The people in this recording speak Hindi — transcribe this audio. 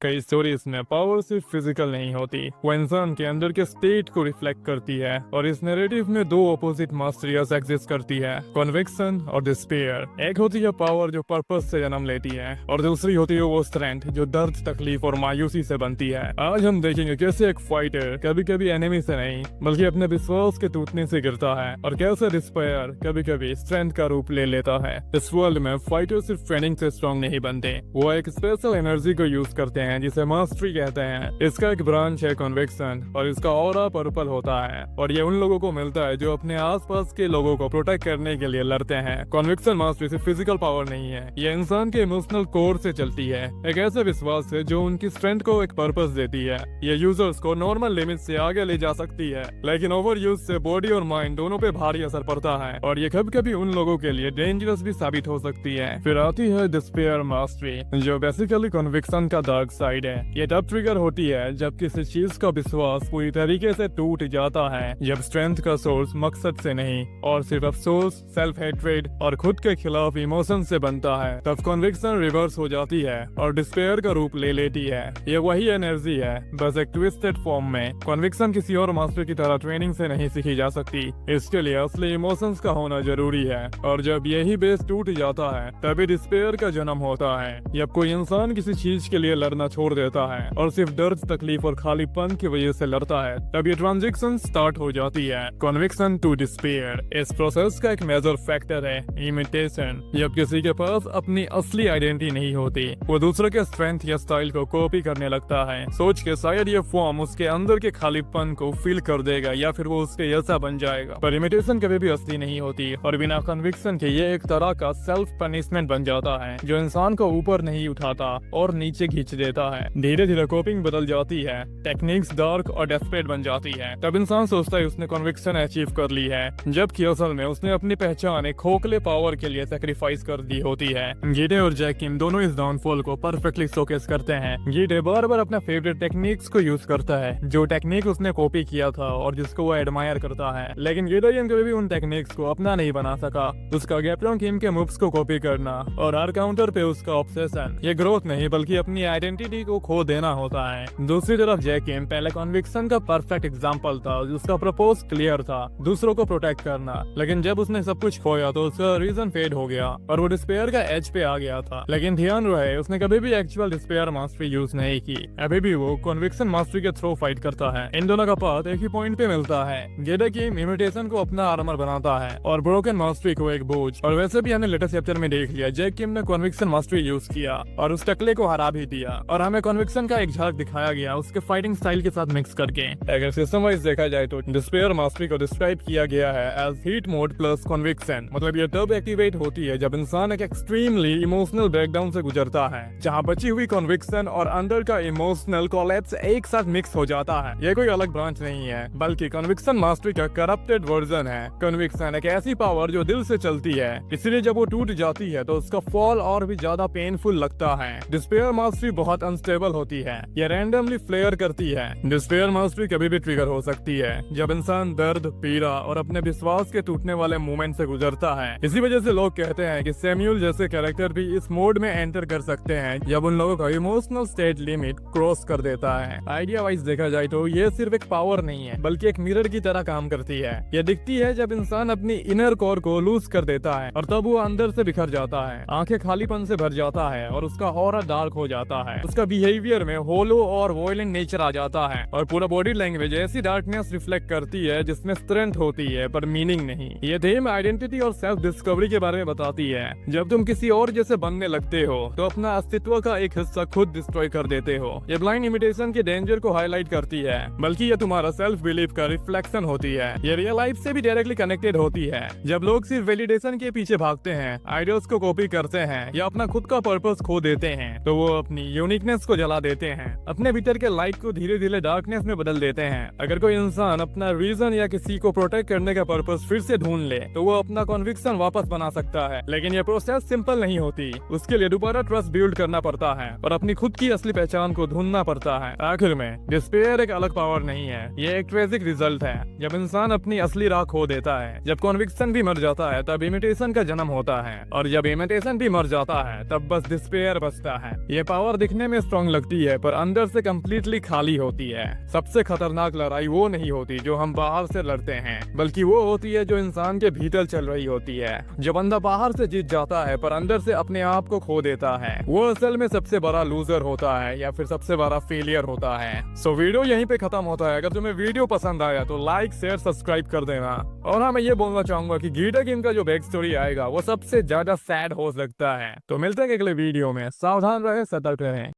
कई स्टोरीज में पावर सिर्फ फिजिकल नहीं होती, वो इंसान के अंदर के स्टेट को रिफ्लेक्ट करती है। और इस नैरेटिव में दो ऑपोजिट मास्टरियाज एग्जिस्ट करती है, कन्विक्शन और डिस्पेयर। एक होती है पावर जो पर्पस से जन्म लेती है, और दूसरी होती है वो स्ट्रेंथ जो दर्द, तकलीफ और मायूसी से बनती है। आज हम देखेंगे कैसे एक फाइटर कभी कभी एनिमी से नहीं बल्कि अपने विश्वास के टूटने से गिरता है, और कैसे डिस्पेयर कभी कभी स्ट्रेंथ का रूप ले लेता है। इस वर्ल्ड में फाइटर सिर्फ ट्रेनिंग से स्ट्रॉन्ग नहीं बनते, वो एक स्पेशल एनर्जी को यूज करते हैं जिसे मास्टरी कहते हैं। इसका एक ब्रांच है कन्विक्शन, और इसका ऑरा पर्पल होता है, और ये उन लोगों को मिलता है जो अपने आसपास के लोगों को प्रोटेक्ट करने के लिए लड़ते हैं। कन्विक्शन मास्टरी सिर्फ फिजिकल पावर नहीं है, ये इंसान के इमोशनल कोर से चलती है। एक ऐसा विश्वास है जो उनकी स्ट्रेंथ को एक पर्पस देती है। ये यूजर्स को नॉर्मल लिमिट से आगे ले जा सकती है, लेकिन ओवर यूज से बॉडी और माइंड दोनों पे भारी असर पड़ता है, और ये कभी कभी उन लोगों के लिए डेंजरस भी साबित हो सकती है। फिर आती है डिस्पेयर मास्टरी, जो बेसिकली कन्विक्शन का डार्क साइड है। ये तब ट्रिगर होती है जब किसी चीज का विश्वास पूरी तरीके से टूट जाता है, जब स्ट्रेंथ का सोर्स मकसद से नहीं और सिर्फ अफसोस, सेल्फ हेट्रेड और खुद के खिलाफ इमोशन से बनता है। तब कन्विक्शन रिवर्स हो जाती है और डिस्पेयर का रूप ले लेती है। ये वही एनर्जी है, बस एक ट्विस्टेड फॉर्म में। कन्विक्शन किसी और मास्टर की तरह ट्रेनिंग से नहीं सीखी जा सकती, इसके लिए असली इमोशंस का होना जरूरी है। और जब यही बेस टूट जाता है तभी डिस्पेयर का जन्म होता है। जब कोई इंसान किसी चीज के लिए लड़ना छोड़ देता है और सिर्फ दर्द, तकलीफ और खालीपन की वजह से लड़ता है, तब ये ट्रांजिशन स्टार्ट हो जाती है, कन्विक्शन टू डिस्पेयर। इस प्रोसेस का एक मेजर फैक्टर है इमिटेशन। जब किसी के पास अपनी असली आइडेंटिटी नहीं होती, वो दूसरे के स्ट्रेंथ या स्टाइल को कॉपी करने लगता है, सोच के शायद ये फॉर्म उसके अंदर के खालीपन को फील कर देगा या फिर वो उसके जैसा बन जाएगा। पर इमिटेशन कभी भी असली नहीं होती, और बिना कन्विक्शन के ये एक तरह का सेल्फ पनिशमेंट बन जाता है, जो इंसान को ऊपर नहीं उठाता और नीचे खींच देता है। धीरे धीरे कॉपिंग बदल जाती है, टेक्निक्स डार्क और डेस्परेट बन जाती है। तब इंसान सोचता है उसने कन्विक्शन अचीव कर ली है, जबकि असल में उसने अपनी पहचान एक खोखले पावर के लिए सैक्रिफाइस कर दी होती है। गीडे और जैकिम दोनों इस डाउनफॉल को परफेक्टली शोकेस करते हैं। गीडे बार बार अपना फेवरेट टेक्निक्स को यूज करता है, जो टेक्निक उसने कॉपी किया था और जिसको वो एडमायर करता है, लेकिन गिडेयन कभी भी उन टेक्निक्स को अपना नहीं बना सका। उसका गैप्लॉन किम के मूव्स को कॉपी करना और हर काउंटर पे उसका ऑब्सेशन, ये ग्रोथ नहीं बल्कि अपनी आइडेंटिटी को खो देना होता है। दूसरी तरफ जैकिम पहले कन्विक्शन का परफेक्ट एग्जांपल था, जिसका प्रपोज क्लियर था, दूसरों को प्रोटेक्ट करना। लेकिन जब उसने सब कुछ खोया तो उसका रीजन फेड हो गया और वो डिस्पेयर का एज पे आ गया था। लेकिन ध्यान रहे, उसने कभी भी एक्चुअल डिस्पेयर मास्टरी यूज नहीं की, अभी भी वो कन्विक्शन मास्टरी के थ्रू फाइट करता है। इन दोनों का पाथ एक ही पॉइंट पे मिलता है। जैकिम इमिटेशन को अपना आर्मर बनाता है और ब्रोकन मास्टरी को एक बोझ। और वैसे भी हमने लेटेस्ट चैप्टर में देख लिया, जैकिम ने कन्विक्शन मास्टरी यूज किया और उस टकले को हरा भी दिया, और हमें कन्विक्शन का एक झलक दिखाया गया उसके फाइटिंग स्टाइल के साथ मिक्स करके। अगर सिस्टम वाइज देखा जाए तो डिस्पेयर मास्टरी को डिस्क्राइब किया गया है as heat mode plus conviction. मतलब ये तब एक्टिवेट होती है जब इंसान एक एक्सट्रीमली इमोशनल ब्रेकडाउन से गुजरता है, जहां बची हुई कन्विक्शन और अंदर का इमोशनल कोलैप्स एक साथ मिक्स हो जाता है। ये कोई अलग ब्रांच नहीं है, बल्कि कन्विक्शन मास्टरी का करप्टेड वर्जन है। कन्विक्शन एक ऐसी पावर जो दिल से चलती है, इसलिए जब वो टूट जाती है तो उसका फॉल और भी ज्यादा पेनफुल लगता है। डिस्पेयर मास्टरी बहुत अनस्टेबल होती है, ये रैंडमली फ्लेयर करती है। डिस्पेयर मास्टरी कभी भी ट्रिगर हो सकती है जब इंसान दर्द, पीड़ा और अपने विश्वास के टूटने वाले मोमेंट से गुजरता है। इसी वजह से लोग कहते हैं कि सैम्यूल जैसे कैरेक्टर भी इस मोड में एंटर कर सकते हैं जब उन लोगों का इमोशनल स्टेट लिमिट क्रॉस कर देता है। आइडिया वाइज देखा जाए तो ये सिर्फ एक पावर नहीं है, बल्कि एक मिरर की तरह काम करती है। यह दिखती है जब इंसान अपनी इनर कोर को लूज कर देता है, और तब वो अंदर से बिखर जाता है, आंखें खालीपन से भर जाता है और उसका ऑरा डार्क हो जाता है। उसका बिहेवियर में होलो और वॉयलेंट नेचर आ जाता है, और पूरा बॉडी लैंग्वेज ऐसी डार्कनेस रिफ्लेक्ट करती है जिसमें स्ट्रेंथ होती है पर मीनिंग नहीं। ये थीम आइडेंटिटी और सेल्फ डिस्कवरी के बारे में बताती है। जब तुम किसी और जैसे बनने लगते हो तो अपना अस्तित्व का एक हिस्सा खुद डिस्ट्रॉय कर देते हो। ये ब्लाइंड इमिटेशन के डेंजर को हाईलाइट करती है, बल्कि ये तुम्हारा सेल्फ बिलीफ का रिफ्लेक्शन होती है। ये रियल लाइफ से भी डायरेक्टली कनेक्टेड होती है। जब लोग सिर्फ वैलिडेशन के पीछे भागते हैं, आइडियल्स को कॉपी करते हैं या अपना खुद का पर्पस खो देते हैं, तो वो अपनी यूनिकनेस को जला देते हैं, अपने भीतर के लाइट को धीरे धीरे डार्कनेस में बदल देते हैं। अगर कोई इंसान अपना रीजन या किसी को प्रोटेक्ट करने का पर्पस फिर से ढूंढ ले तो वो अपना कन्विक्शन वापस बना सकता है। लेकिन ये प्रोसेस सिंपल नहीं होती, उसके लिए दोबारा ट्रस्ट बिल्ड करना पड़ता है और अपनी खुद की असली पहचान को ढूंढना पड़ता है। आखिर में डिस्पेयर एक अलग पावर नहीं है, ये एक ट्रेजिक रिजल्ट है। जब इंसान अपनी असली राह खो देता है, जब कन्विक्शन भी मर जाता है, तब इमिटेशन का जन्म होता है, और जब इमिटेशन भी मर जाता है तब बस डिस्पेयर बचता है। ये पावर दिखने में स्ट्रांग लगती है पर अंदर से कंप्लीटली खाली होती है। सबसे खतरनाक लड़ाई वो नहीं होती जो हम बाहर से लड़ते हैं, बल्कि वो होती है जो इंसान के भीतर चल रही होती है। जो बंदा बाहर से जीत जाता है पर अंदर से अपने आप को खो देता है, वो असल में सबसे बड़ा लूजर होता है या फिर सबसे बड़ा फेलियर होता है। सो वीडियो यहीं पे खत्म होता है। अगर तुम्हें वीडियो पसंद आया तो लाइक शेयर सब्सक्राइब कर देना। और हाँ, मैं ये बोलना चाहूंगा कि गीटा गेम का जो बैक स्टोरी आएगा वो सबसे ज्यादा सैड हो सकता है। तो मिलते हैं अगले वीडियो में। सावधान रहे, सतर्क रहें।